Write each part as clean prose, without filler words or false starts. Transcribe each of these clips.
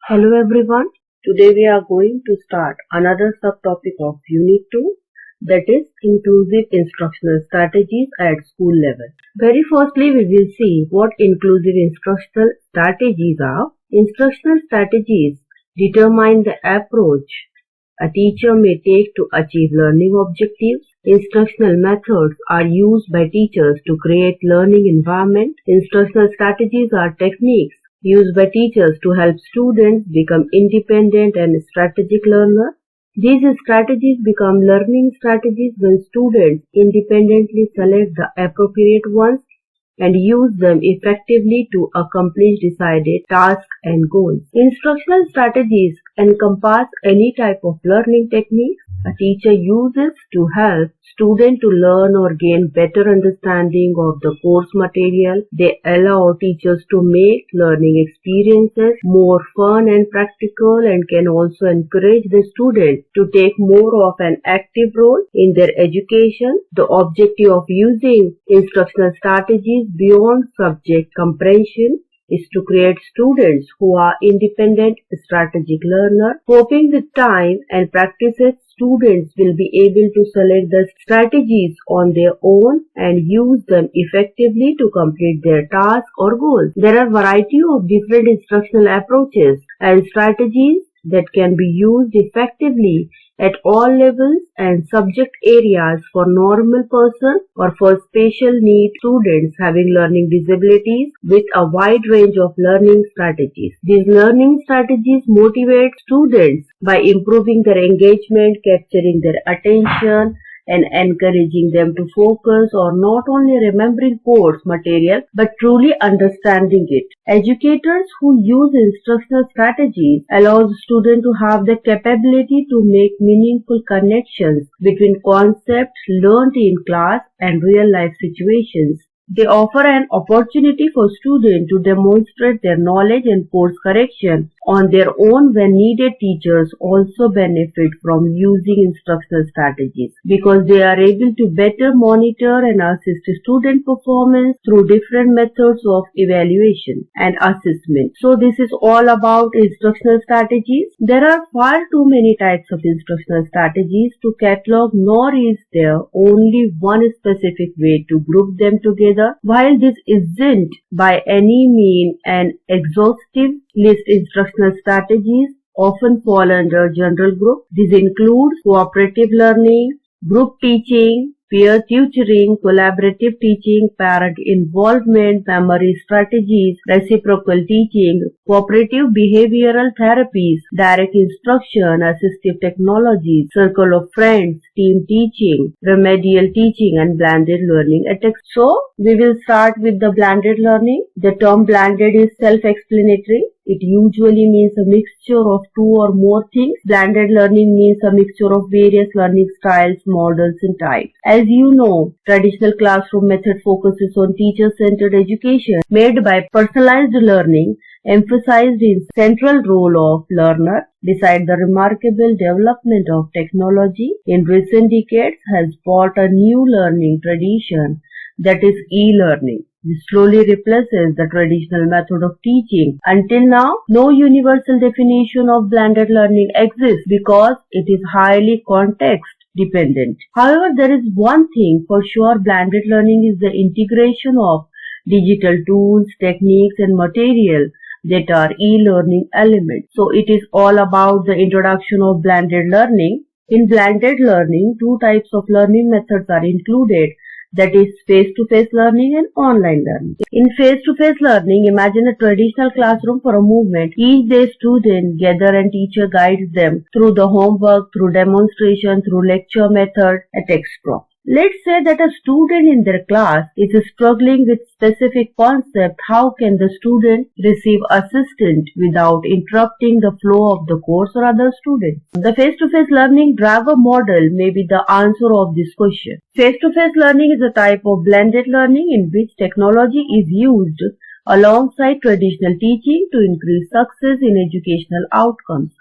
Hello everyone. Today we are going to start another subtopic of Unit 2, that is inclusive instructional strategies at school level. Very firstly, we will see what inclusive instructional strategies are. Instructional strategies determine the approach a teacher may take to achieve learning objectives. Instructional methods are used by teachers to create learning environment. Instructional strategies are techniques used by teachers to help students become independent and strategic learners. These strategies become learning strategies when students independently select the appropriate ones and use them effectively to accomplish decided tasks and goals. Instructional strategies encompass any type of learning techniques a teacher uses to help students to learn or gain better understanding of the course material. They allow teachers to make learning experiences more fun and practical and can also encourage the student to take more of an active role in their education. The objective of using instructional strategies beyond subject comprehension is to create students who are independent, strategic learners. Hoping with time and practices, students will be able to select the strategies on their own and use them effectively to complete their tasks or goals. There are a variety of different instructional approaches and strategies that can be used effectively at all levels and subject areas for normal person or for special needs students having learning disabilities with a wide range of learning strategies. These learning strategies motivate students by improving their engagement, capturing their attention, and encouraging them to focus on not only remembering course material but truly understanding it. Educators who use instructional strategies allow students to have the capability to make meaningful connections between concepts learned in class and real-life situations. They offer an opportunity for students to demonstrate their knowledge and course correction on their own when needed. Teachers also benefit from using instructional strategies because they are able to better monitor and assist student performance through different methods of evaluation and assessment. So this is all about instructional strategies. There are far too many types of instructional strategies to catalog, nor is there only one specific way to group them together. While this isn't by any means an exhaustive list, instructional strategies often fall under general group. These include cooperative learning, group teaching, peer tutoring, collaborative teaching, parent involvement, memory strategies, reciprocal teaching, cooperative behavioral therapies, direct instruction, assistive technologies, circle of friends, team teaching, remedial teaching, and blended learning ethics. So, we will start with the blended learning. The term blended is self-explanatory. It usually means a mixture of two or more things. Blended learning means a mixture of various learning styles, models, and types. As you know, traditional classroom method focuses on teacher-centered education made by personalized learning, emphasized in central role of learner. Beside the remarkable development of technology in recent decades has brought a new learning tradition, that is e-learning. This slowly replaces the traditional method of teaching. Until now, no universal definition of blended learning exists because it is highly context dependent. However, there is one thing for sure: blended learning is the integration of digital tools, techniques, and material that are e-learning elements. So it is all about the introduction of blended learning. In blended learning, two types of learning methods are included, that is face-to-face learning and online learning. In face-to-face learning, imagine a traditional classroom for a movement. Each day students gather and teacher guides them through the homework, through demonstration, through lecture method, etc. Let's say that a student in their class is struggling with specific concept. How can the student receive assistance without interrupting the flow of the course or other students? The face-to-face learning driver model may be the answer of this question. Face-to-face learning is a type of blended learning in which technology is used alongside traditional teaching to increase success in educational outcomes.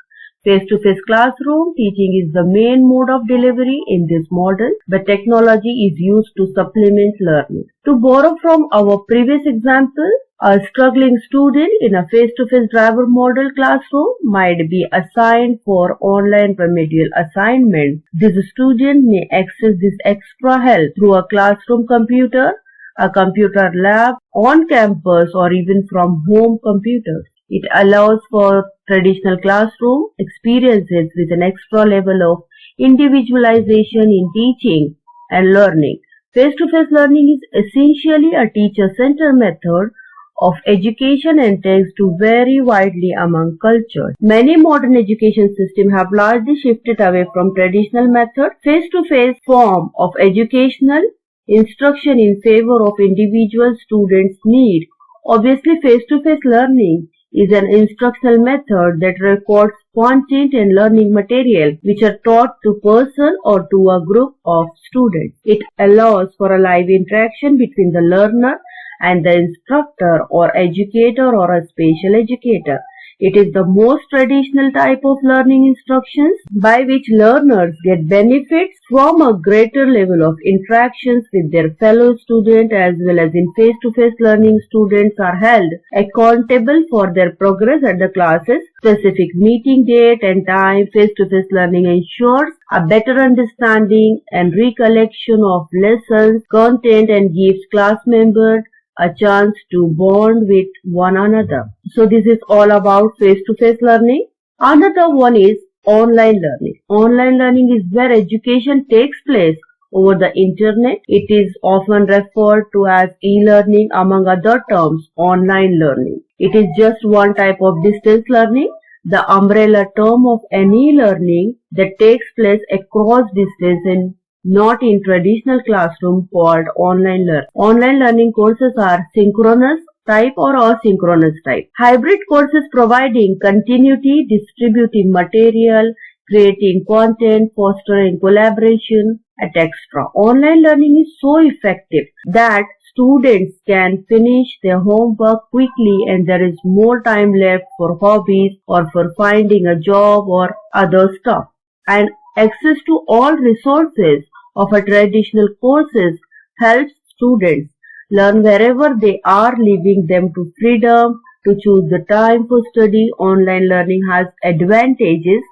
Face-to-face classroom teaching is the main mode of delivery in this model, but technology is used to supplement learning. To borrow from our previous example, A struggling student in a face-to-face driver model classroom might be assigned for online remedial assignment. This student may access this extra help through a classroom computer, a computer lab, on campus, or even from home computers. It allows for traditional classroom experiences with an extra level of individualization in teaching and learning. Face-to-face learning is essentially a teacher-centered method of education and tends to vary widely among cultures. Many modern education systems have largely shifted away from traditional methods, face-to-face form of educational instruction in favor of individual students' need. Obviously, face-to-face learning is an instructional method that records content and learning material which are taught to person or to a group of students. It allows for a live interaction between the learner and the instructor or educator or a special educator. It is the most traditional type of learning instructions by which learners get benefits from a greater level of interactions with their fellow students, as well as in face-to-face learning. Students are held accountable for their progress at the classes. Specific meeting date and time. Face-to-face learning ensures a better understanding and recollection of lessons, content, and gives class members a chance to bond with one another. So this is all about face-to-face learning. Another one is online learning. Online learning is where education takes place over the internet. It is often referred to as e-learning among other terms, online learning. It is just one type of distance learning, the umbrella term of any learning that takes place across distance and not in traditional classroom called online learning. Online learning courses are synchronous type or asynchronous type. Hybrid courses providing continuity, distributing material, creating content, fostering collaboration, etc. Online learning is so effective that students can finish their homework quickly and there is more time left for hobbies or for finding a job or other stuff. And access to all resources of a traditional courses helps students learn wherever they are, leaving them to freedom to choose the time for study. Online learning has advantages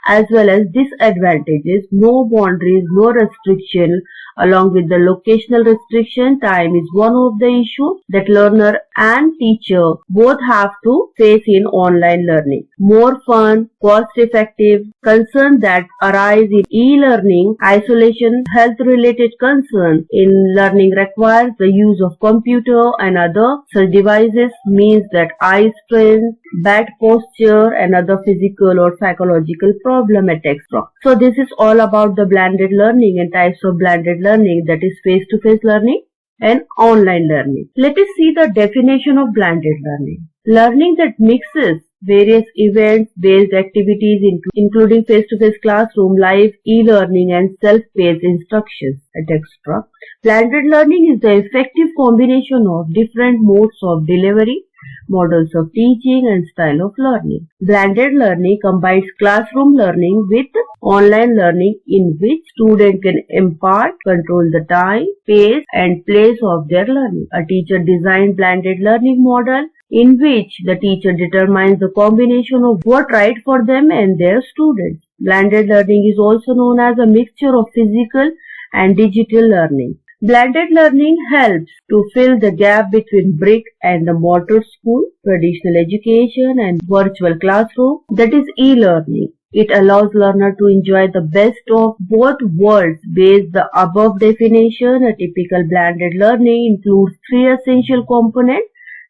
as well as disadvantages. No boundaries, no restriction. Along with the locational restriction, time is one of the issues that learner and teacher both have to face in online learning. More fun, cost-effective, concerns that arise in e-learning, isolation, health-related concerns in learning requires the use of computer and other such devices, means that eye strain, bad posture and other physical or psychological problem, etc. So this is all about the blended learning and types of blended learning, that is face-to-face learning and online learning. Let us see the definition of blended learning. Learning that mixes various events-based activities including face-to-face classroom, live e-learning and self-paced instructions, etc. Blended learning is the effective combination of different modes of delivery, models of teaching and style of learning. Blended learning combines classroom learning with online learning in which students can impart, control the time, pace and place of their learning. A teacher-designed blended learning model in which the teacher determines the combination of what right for them and their students. Blended learning is also known as a mixture of physical and digital learning. Blended learning helps to fill the gap between brick and the mortar school, traditional education and virtual classroom, that is e-learning. It allows learner to enjoy the best of both worlds. Based the above definition, a typical blended learning includes three essential components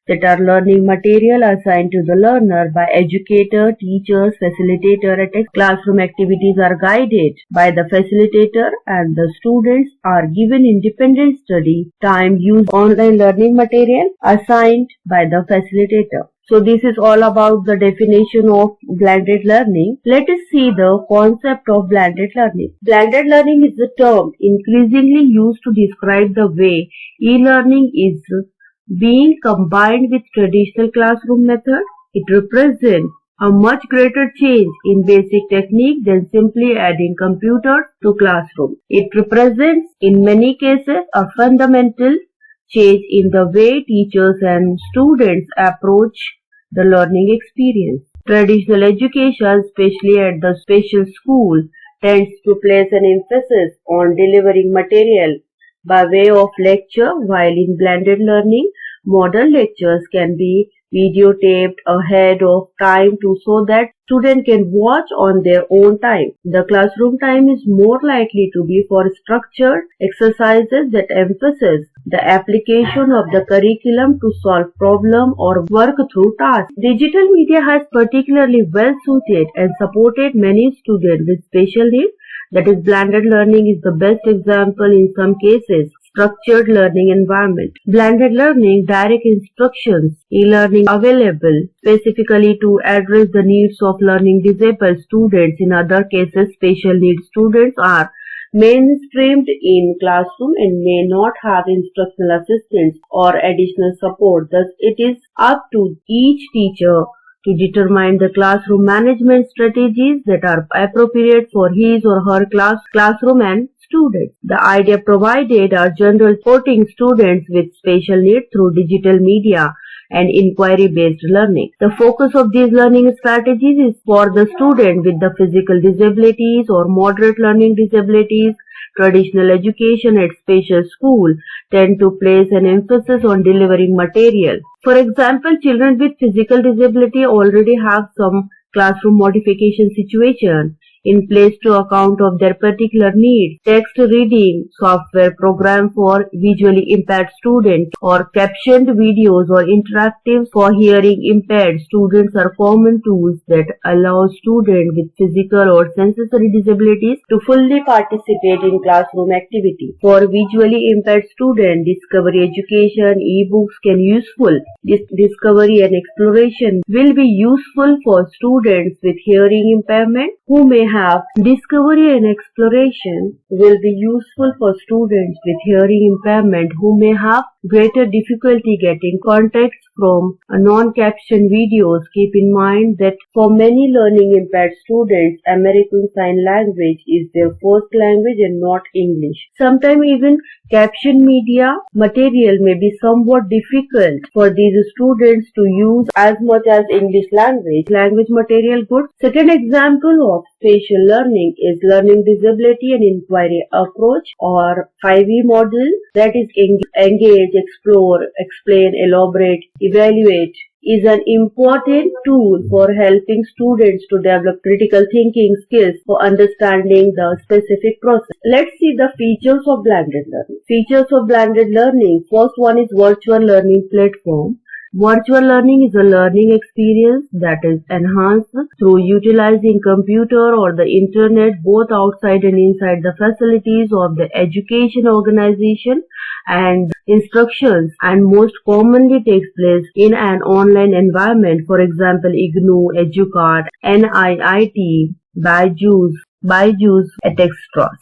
that are learning material assigned to the learner by educator, teachers, facilitator, etc. Classroom activities are guided by the facilitator and the students are given independent study time. Use online learning material assigned by the facilitator. So this is all about the definition of blended learning. Let us see the concept of blended learning. Blended learning is a term increasingly used to describe the way e-learning is being combined with traditional classroom method. It represents a much greater change in basic technique than simply adding computers to classroom. It represents in many cases a fundamental change in the way teachers and students approach the learning experience. Traditional education, especially at the special school, tends to place an emphasis on delivering material by way of lecture, while in blended learning, modern lectures can be videotaped ahead of time so that students can watch on their own time. The classroom time is more likely to be for structured exercises that emphasize the application of the curriculum to solve problems or work through tasks. Digital media has particularly well suited and supported many students with special needs. That is, blended learning is the best example in some cases. Structured learning environment. Blended learning, direct instructions, e-learning available specifically to address the needs of learning disabled students. In other cases, special needs students are mainstreamed in classroom and may not have instructional assistance or additional support. Thus, it is up to each teacher to determine the classroom management strategies that are appropriate for his or her classroom and students. The idea provided are general supporting students with special needs through digital media and inquiry-based learning. The focus of these learning strategies is for the student with the physical disabilities or moderate learning disabilities. Traditional education at special school tend to place an emphasis on delivering material. For example, children with physical disability already have some classroom modification situation in place to account of their particular needs. Text reading software program for visually impaired students or captioned videos or interactives for hearing impaired students are common tools that allow students with physical or sensory disabilities to fully participate in classroom activity. For visually impaired students, discovery education, e-books can be useful. Discovery and exploration will be useful for students with hearing impairment who may have discovery and exploration will be useful for students with hearing impairment who may have greater difficulty getting context from non-captioned videos. Keep in mind that for many learning impaired students, American Sign Language is their first language and not English. Sometimes even caption media material may be somewhat difficult for these students to use as much as English language material good. Second example of spatial learning is learning disability and inquiry approach or 5E model, that is engage, explore, explain, elaborate, evaluate is an important tool for helping students to develop critical thinking skills for understanding the specific process. Let's see the features of blended learning. Features of blended learning. First one is virtual learning platform. Virtual learning is a learning experience that is enhanced through utilizing computer or the internet both outside and inside the facilities of the education organization, and instructions and most commonly takes place in an online environment. For example, IGNOU, EDUCAT, NIIT, Byju's, etc.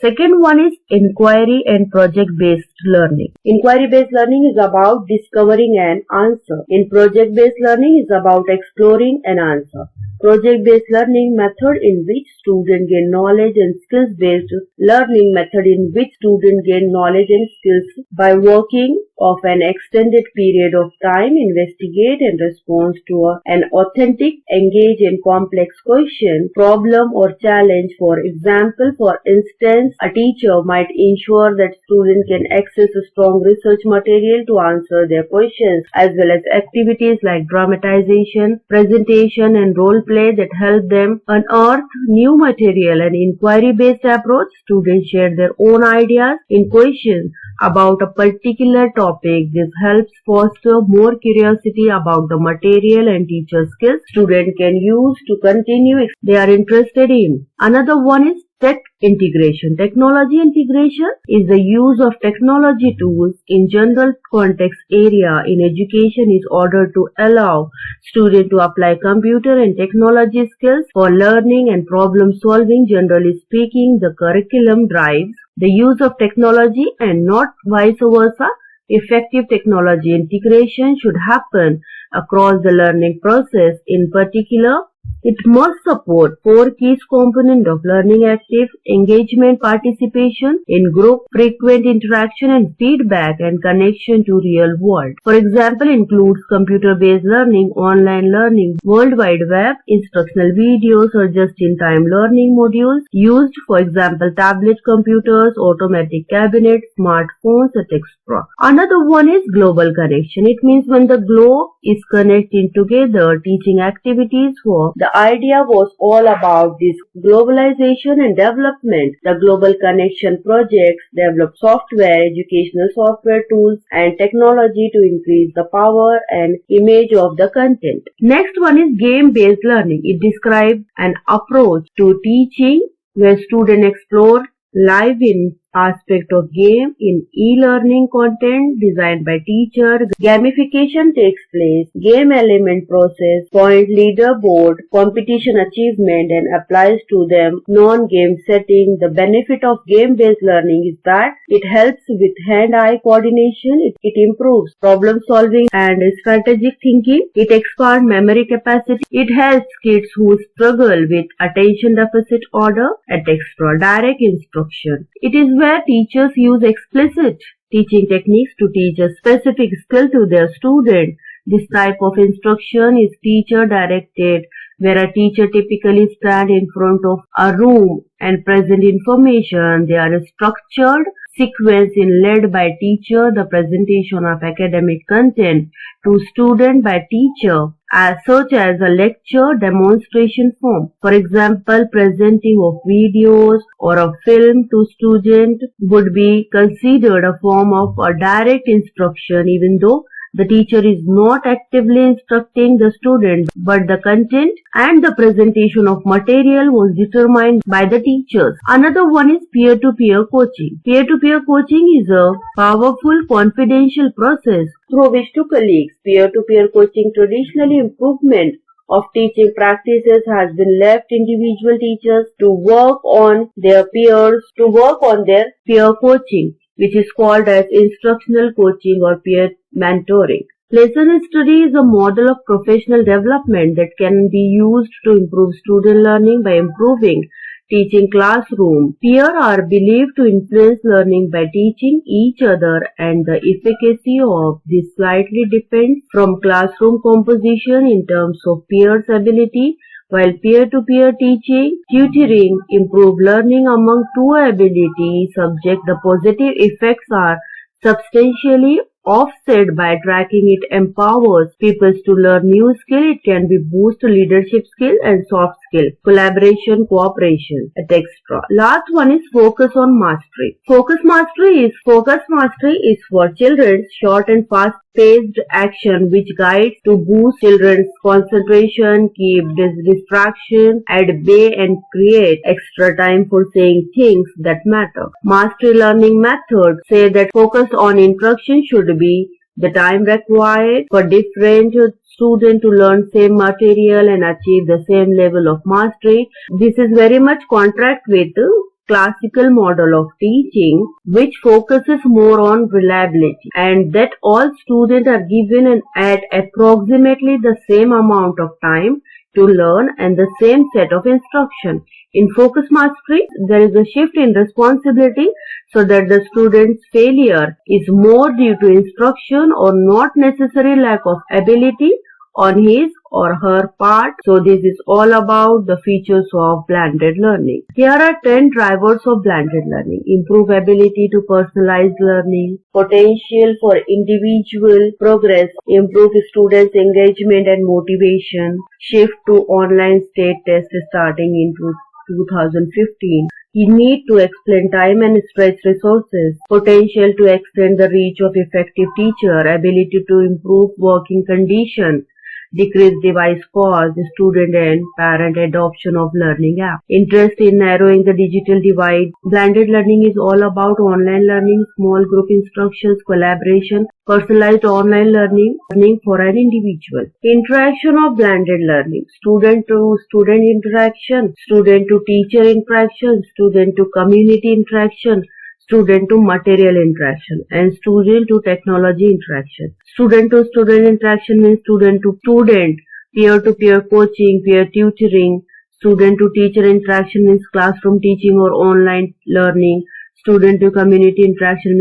Second one is inquiry and project-based learning. Inquiry-based learning is about discovering an answer. In project-based learning is about exploring an answer. Project-based learning method in which students gain knowledge and skills-based learning method in which students gain knowledge and skills by working of an extended period of time, investigate and respond to an authentic, engage in complex question, problem or challenge. For example, for instance, a teacher might ensure that students can access a strong research material to answer their questions, as well as activities like dramatization, presentation and role play that help them unearth new material. An inquiry-based approach, students share their own ideas in questions about a particular topic. This helps foster more curiosity about the material and teacher skills students can use to continue they are interested in. Another one is tech integration. Technology integration is the use of technology tools in general context area in education in order to allow students to apply computer and technology skills for learning and problem solving. Generally speaking, the curriculum drives the use of technology and not vice versa. Effective technology integration should happen across the learning process. In particular, It must support four key components of learning: active engagement, participation in group, frequent interaction and feedback, and connection to real world. For example, includes computer-based learning, online learning, World Wide Web, instructional videos or just-in-time learning modules used, for example, tablet computers, automatic cabinets, smartphones, etc. Another one is global connection. It means when the globe is connecting together, teaching activities for. The idea was all about this globalization and development. The Global Connection projects develop software, educational software tools and technology to increase the power and image of the content. Next one is game-based learning. It describes an approach to teaching where students explore live in aspect of game in e-learning content designed by teacher. Gamification takes place, game element process, point leaderboard, competition achievement and applies to them non-game setting. The benefit of game-based learning is that it helps with hand-eye coordination, it improves problem solving and strategic thinking, it expands memory capacity, it helps kids who struggle with attention deficit order and extra direct instruction. It is where teachers use explicit teaching techniques to teach a specific skill to their student. This type of instruction is teacher directed, where a teacher typically stands in front of a room and present information. They are a structured sequence led by teacher, the presentation of academic content to student by teacher, as such as a lecture demonstration form. For example, presenting of videos or a film to student would be considered a form of a direct instruction, even though the teacher is not actively instructing the student, but the content and the presentation of material was determined by the teachers. Another one is peer-to-peer coaching. Peer-to-peer coaching is a powerful confidential process through which two colleagues. Peer-to-peer coaching traditionally improvement of teaching practices has been left individual teachers to work on their peers, to work on their peer coaching, which is called as instructional coaching or peer mentoring. Lesson study is a model of professional development that can be used to improve student learning by improving teaching classroom. Peers are believed to influence learning by teaching each other, and the efficacy of this slightly depends from classroom composition in terms of peers' ability. While peer-to-peer teaching, tutoring improve learning among two ability subjects, the positive effects are substantially offset by tracking. It empowers people to learn new skill. It can be boost leadership skill and soft skill, collaboration, cooperation, etc. Last one is focus on mastery. Focus mastery is for children's short and fast-paced action which guides to boost children's concentration, keep distraction at bay and create extra time for saying things that matter. Mastery learning methods say that focus on instruction should be the time required for different students to learn same material and achieve the same level of mastery. This is very much contrast with the classical model of teaching, which focuses more on reliability and that all students are given at approximately the same amount of time to learn and the same set of instruction. In focus mastery, there is a shift in responsibility so that the student's failure is more due to instruction or not necessary lack of ability on his or her part. So this is all about the features of blended learning. Here are 10 drivers of blended learning. Improve ability to personalize learning, potential for individual progress, improve students' engagement and motivation, shift to online state test starting in 2015. You need to explain time and stretch resources, potential to extend the reach of effective teacher, ability to improve working condition, decrease device cost, student and parent adoption of learning app. Interest in narrowing the digital divide. Blended learning is all about online learning, small group instructions, collaboration, personalized online learning for an individual. Interaction of blended learning. Student to student interaction, student to teacher interaction, student to community interaction, student to material interaction, and student to technology interaction. Student to student interaction means student to student Peer-to-peer coaching, peer tutoring, student-to-teacher interaction means classroom teaching or online learning. Student-to-community interaction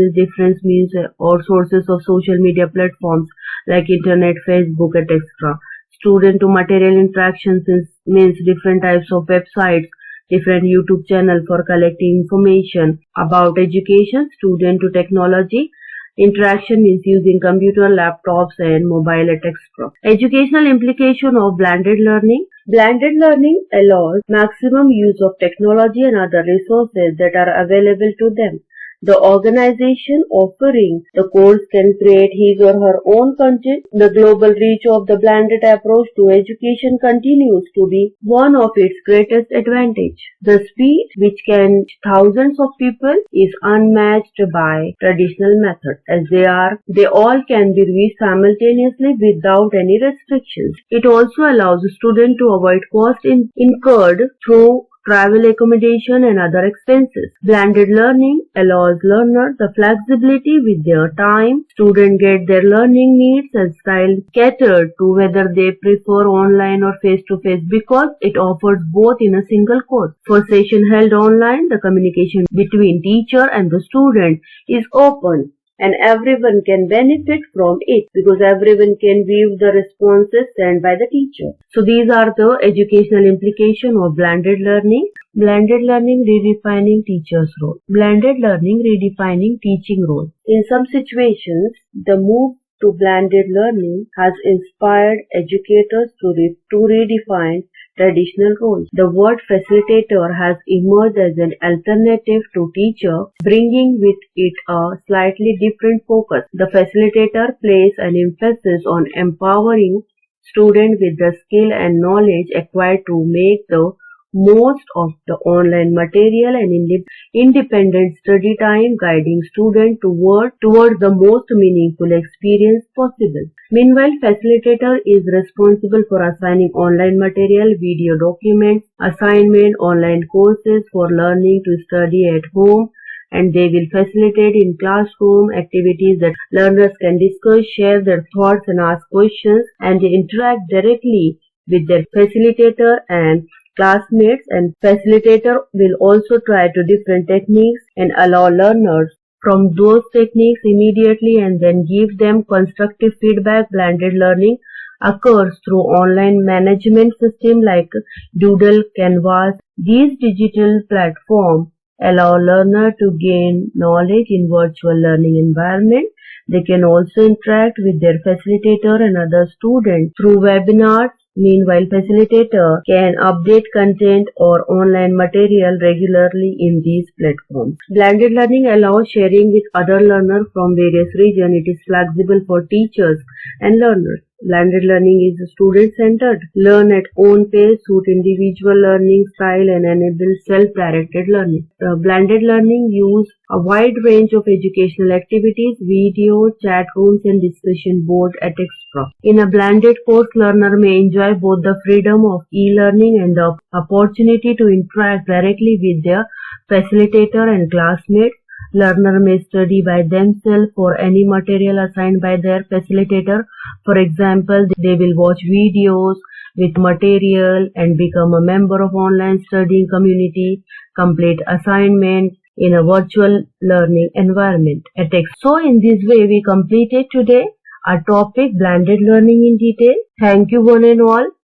means or sources of social media platforms like internet, Facebook, etc. Student-to-material interactions means different types of websites, different YouTube channel for collecting information about education. Student-to-technology interaction is using computer, laptops, and mobile, etc. Educational implication of blended learning. Blended learning allows maximum use of technology and other resources that are available to them. The organization offering the course can create his or her own content. The global reach of the blended approach to education continues to be one of its greatest advantages. The speed which can reach thousands of people is unmatched by traditional methods, as they all can be reached simultaneously without any restrictions. It also allows the student to avoid costs incurred through travel, accommodation, and other expenses. Blended learning allows learners the flexibility with their time. Students get their learning needs and style catered to whether they prefer online or face-to-face because it offers both in a single course. For session held online, the communication between teacher and the student is open, and everyone can benefit from it because everyone can view the responses sent by the teacher. So these are the educational implications of blended learning. Blended learning redefining teacher's role. Blended learning redefining teaching role. In some situations, the move to blended learning has inspired educators to redefine traditional roles. The word facilitator has emerged as an alternative to teacher, bringing with it a slightly different focus. The facilitator places an emphasis on empowering students with the skill and knowledge acquired to make the most of the online material and independent study time, guiding students toward the most meaningful experience possible. Meanwhile, facilitator is responsible for assigning online material, video documents, assignment, online courses for learning to study at home, and they will facilitate in classroom activities that learners can discuss, share their thoughts and ask questions, and they interact directly with their facilitator and classmates. And facilitator will also try to different techniques and allow learners from those techniques immediately and then give them constructive feedback. Blended learning occurs through online management system like Doodle, Canvas. These digital platforms allow learners to gain knowledge in virtual learning environment. They can also interact with their facilitator and other students through webinars. Meanwhile, facilitator can update content or online material regularly in these platforms. Blended learning allows sharing with other learners from various regions. It is flexible for teachers and learners. Blended learning is student-centered, learn at own pace, suit individual learning style, and enable self-directed learning. Blended learning use a wide range of educational activities, video, chat rooms, and discussion board, etc. In a blended course, learner may enjoy both the freedom of e-learning and the opportunity to interact directly with their facilitator and classmates. Learner may study by themselves for any material assigned by their facilitator. For example, they will watch videos with material and become a member of online studying community, complete assignment in a virtual learning environment, etc. So in this way, we completed today our topic blended learning in detail. Thank you one and all.